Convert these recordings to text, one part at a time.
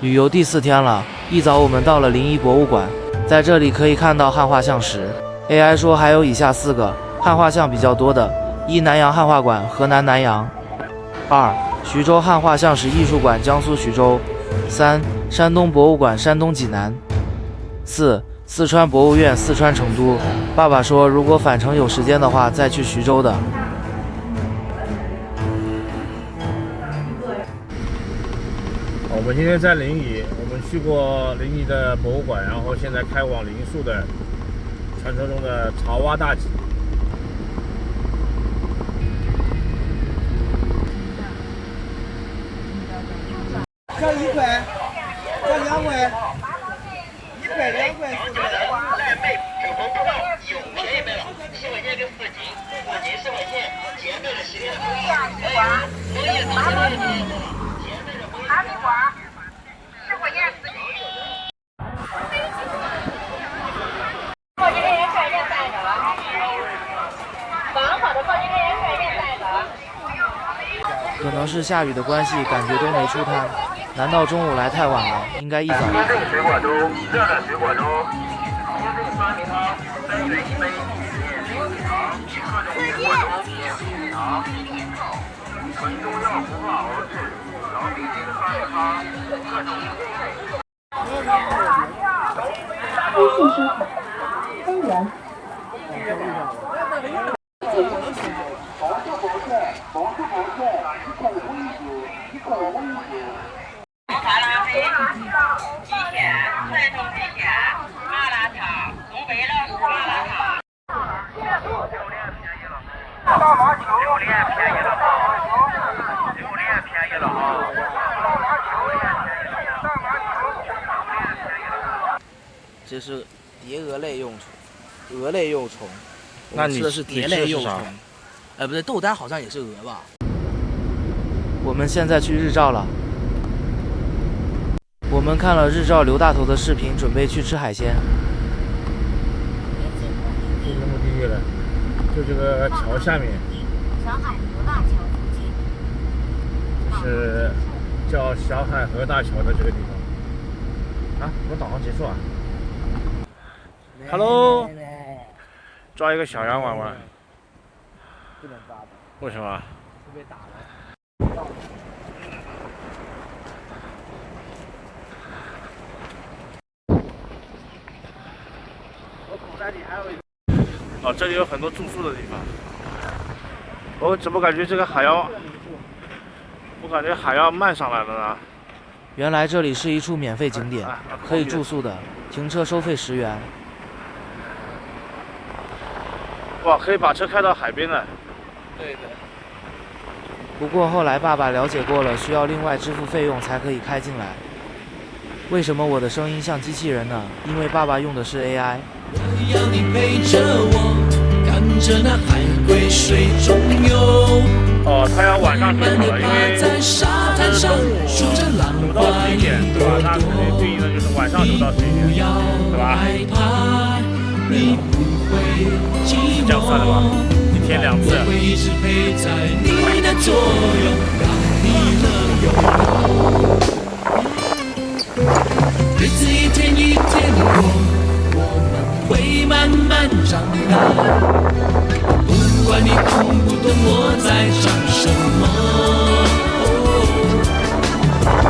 旅游第4天了，一早我们到了临沂博物馆，在这里可以看到汉画像石。AI 说还有以下4个汉画像比较多的：1. 南阳汉画馆，河南南阳；2. 徐州汉画像石艺术馆，江苏徐州；3. 山东博物馆，山东济南；4. 四川博物院，四川成都。爸爸说，如果返程有时间的话，再去徐州的。我们今天在临沂，我们去过临沂的博物馆，然后现在开往临沭的传说中的潮洼大脊。交1块，交2块，1块2块4块。再卖粉红不到，有便宜卖了，7块钱跟4斤，4斤10块钱，姐妹的10天。我也没钱了，姐妹的哈密瓜，10块钱4斤。好几个人块钱带着了，刚好的好几个人块钱带着。可能是下雨的关系，感觉都没出摊。难道中午来太晚了？应该一早。鲜贝水果粥，热的水果粥，鲜贝酸梅汤，3元1杯，免费品尝，各种水果粥免费品尝。纯中药古法熬制，老北京酸梅汤，各种。微信收款3元。麻辣飞，鸡线，传统鸡线，麻辣烫，东北的麻辣烫。榴莲便宜了哈，榴莲便宜了哈。这是蝶蛾类幼虫，蛾类幼虫。那你吃的是蝶类幼虫。不对，豆丹好像也是鹅吧？我们现在去日照了。我们看了日照刘大头的视频，准备去吃海鲜。这个目的地了，就这个桥下面。小海河大桥附近。就是叫小海河大桥的这个地方。啊，我导航结束啊。Hello， 抓一个小羊玩玩。不能抓的，为什么？会被打了。我口袋里还有一个。哦，这里有很多住宿的地方。我怎么感觉这个海要，我感觉海要漫上来了呢？原来这里是一处免费景点，可以住宿的，停车收费10元。哇，可以把车开到海边的。对的。不过后来爸爸了解过了，需要另外支付费用才可以开进来。为什么我的声音像机器人呢？因为爸爸用的是 AI。我要你陪着我，看着那海龟水中游。哦，他要晚上停好了，因为在沙滩上数着浪9到11点，对吧？那肯定对应的就是晚上9到11点，对吧？你不会寂寞，这样算的吧？1天2次。我会一直陪在你的左右，让你乐悠悠。日子一天一天过，我们会慢慢长大。不管你懂不懂我在讲什么，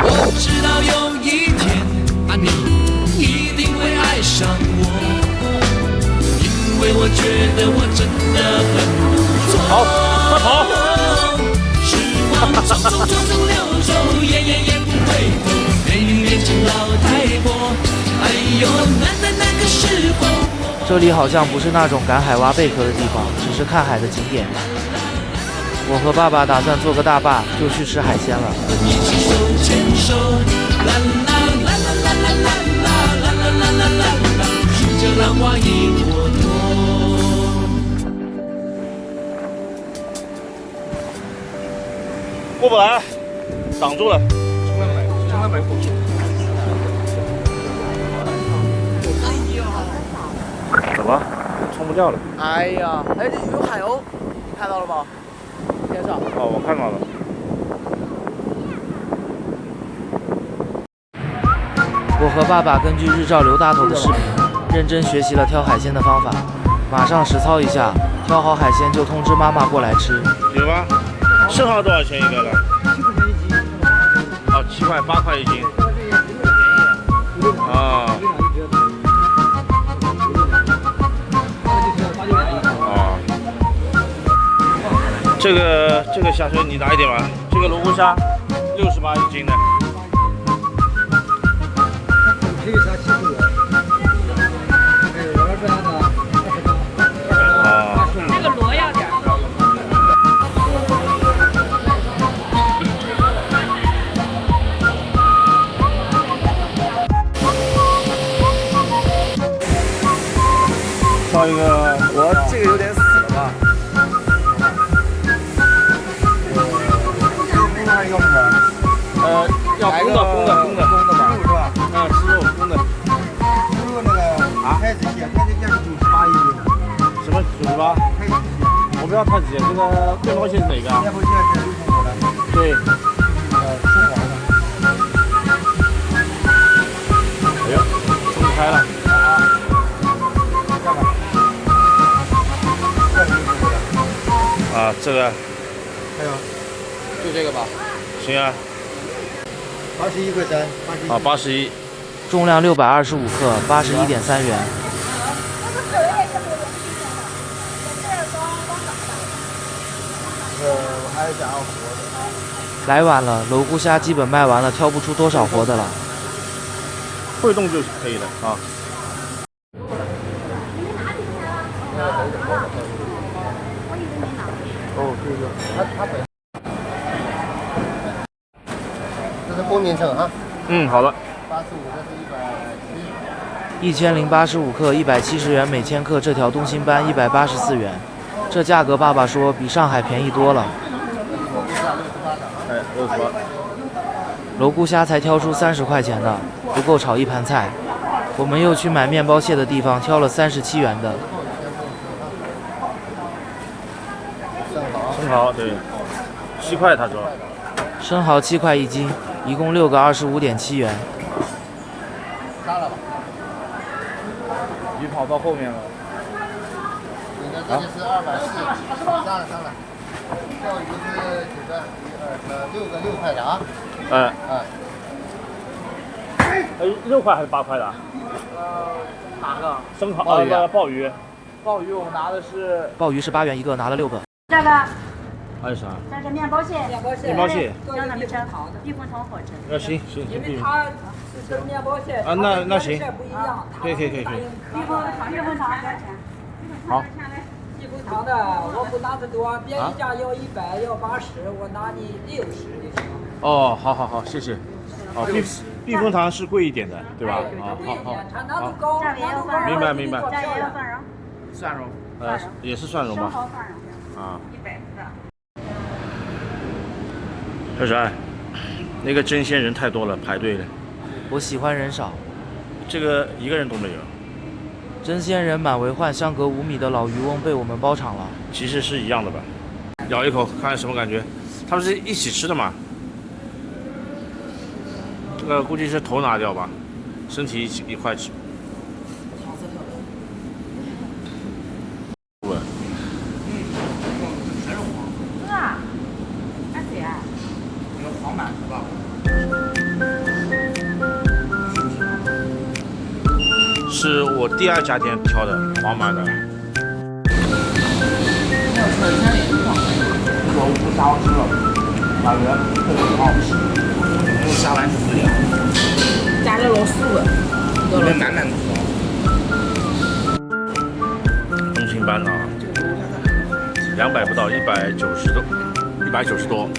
我知道有一天你一定会爱上我。因为我觉得我真的很不错。好，快跑！时光匆匆匆匆流走，也不回头。美女年轻老太婆，哎呦，那个时候。这里好像不是那种赶海挖贝壳的地方，只是看海的景点。我和爸爸打算坐个大坝，就去吃海鲜了。一起手牵手，啦啦啦啦啦啦啦啦啦啦啦啦啦，数着浪花一朵朵。过不来，挡住了。从来没过去。怎么？冲不掉了？哎呀，哎，这有海鸥，你看到了吗？天上。哦，我看到了。我和爸爸根据日照刘大头的视频，认真学习了挑海鲜的方法，马上实操一下，挑好海鲜就通知妈妈过来吃。有吗？生蚝多少钱一个了？7块钱一斤。哦，7块8块一斤。啊。啊。这个虾水你拿一点吧。这个罗湖虾68一斤的。这个虾75。还有200的28。啊。那个螺要点。烧一个，我这个有点死了吧？公的还是要什么？要公的吧？肉是吧？啊，吃肉公的。猪肉那个太子蟹，太子蟹是98一斤的。什么98？太子蟹。我不要太子蟹，这个面包蟹是哪个啊？面包蟹是6公的。对。生蚝的。哎呦，冲不开了。啊，这个还有，就这个吧。行啊。81块3。啊，81。重量625克，81.3元。我还想要活的。来晚了，罗湖虾基本卖完了，挑不出多少活的了。会动就可以了啊。哦，对对，它本。这是公斤称啊。嗯，好了。85，这是1085克，170元每千克。这条东星斑184元，这价格爸爸说比上海便宜多了。哎，68。罗湖虾才挑出30块钱的，不够炒一盘菜。我们又去买面包蟹的地方挑了37元的。生蚝对，7块他说。生蚝7块一斤，一共6个25.7元。杀了吧。鱼跑到后面了。你的这个是240，杀了。钓鱼是几个？6个6块的啊。6块还是8块的？哪个？生蚝鲍鱼啊鲍鱼。鲍鱼我们拿的是。鲍鱼是8元一个，拿了6个。这个，还有啥？这是面包蟹，面包蟹。让他们吃避风塘火车。行，因为它是跟面包蟹，啊，那行，不一样。可以。避风塘多少钱？好。避风塘的我不拿得多，别人家要100要80，我拿你60就行。哦，好，谢谢。哦，避风塘是贵一点的，对吧？好。它难度高，明白。这也有蒜蓉。蒜蓉。也是蒜蓉吧？生蚝蒜蓉。啊。 140。小冉，那个争鲜人太多了，排队了。我喜欢人少。这个一个人都没有。争鲜人满为患，相隔5米的老渔翁被我们包场了。其实是一样的吧？咬一口看什么感觉？他们是一起吃的嘛？这个估计是头拿掉吧，身体一块吃。是我第2家店挑的，黄码的。罗湖虾好吃了，感觉特别好吃。没有虾丸子饲料，加了老素的，里面满满的东星斑啊，200不到，190多。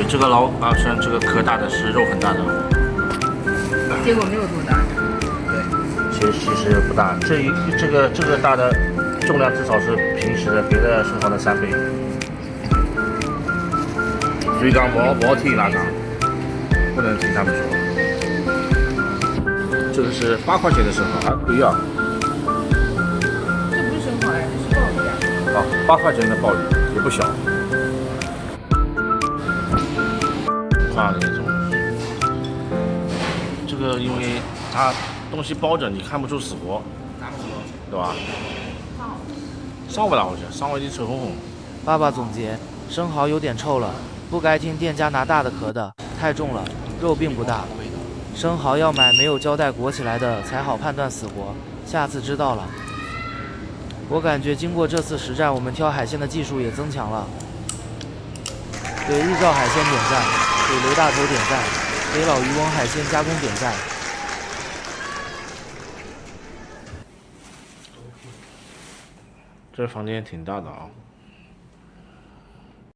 这个老阿川，这个壳大的是肉很大的，结果没有多大。对，其实不大，这个大的重量至少是平时的别的生蚝的3倍，所以所以讲不好听拉长，不能听他们说。这个是8块钱的生蚝，还可以啊。这不是生蚝呀，这是鲍鱼呀。啊，8块钱的鲍鱼也不小。看那种，这个因为它东西包着，你看不出死活，对吧？烧不大回去，烧我已经臭烘烘。爸爸总结：生蚝有点臭了，不该听店家拿大的壳的，太重了，肉并不大。生蚝要买没有胶带裹起来的才好判断死活，下次知道了。我感觉经过这次实战，我们挑海鲜的技术也增强了。给日照海鲜点赞，给雷大头点赞，给老渔翁海鲜加工点赞。这房间挺大的啊。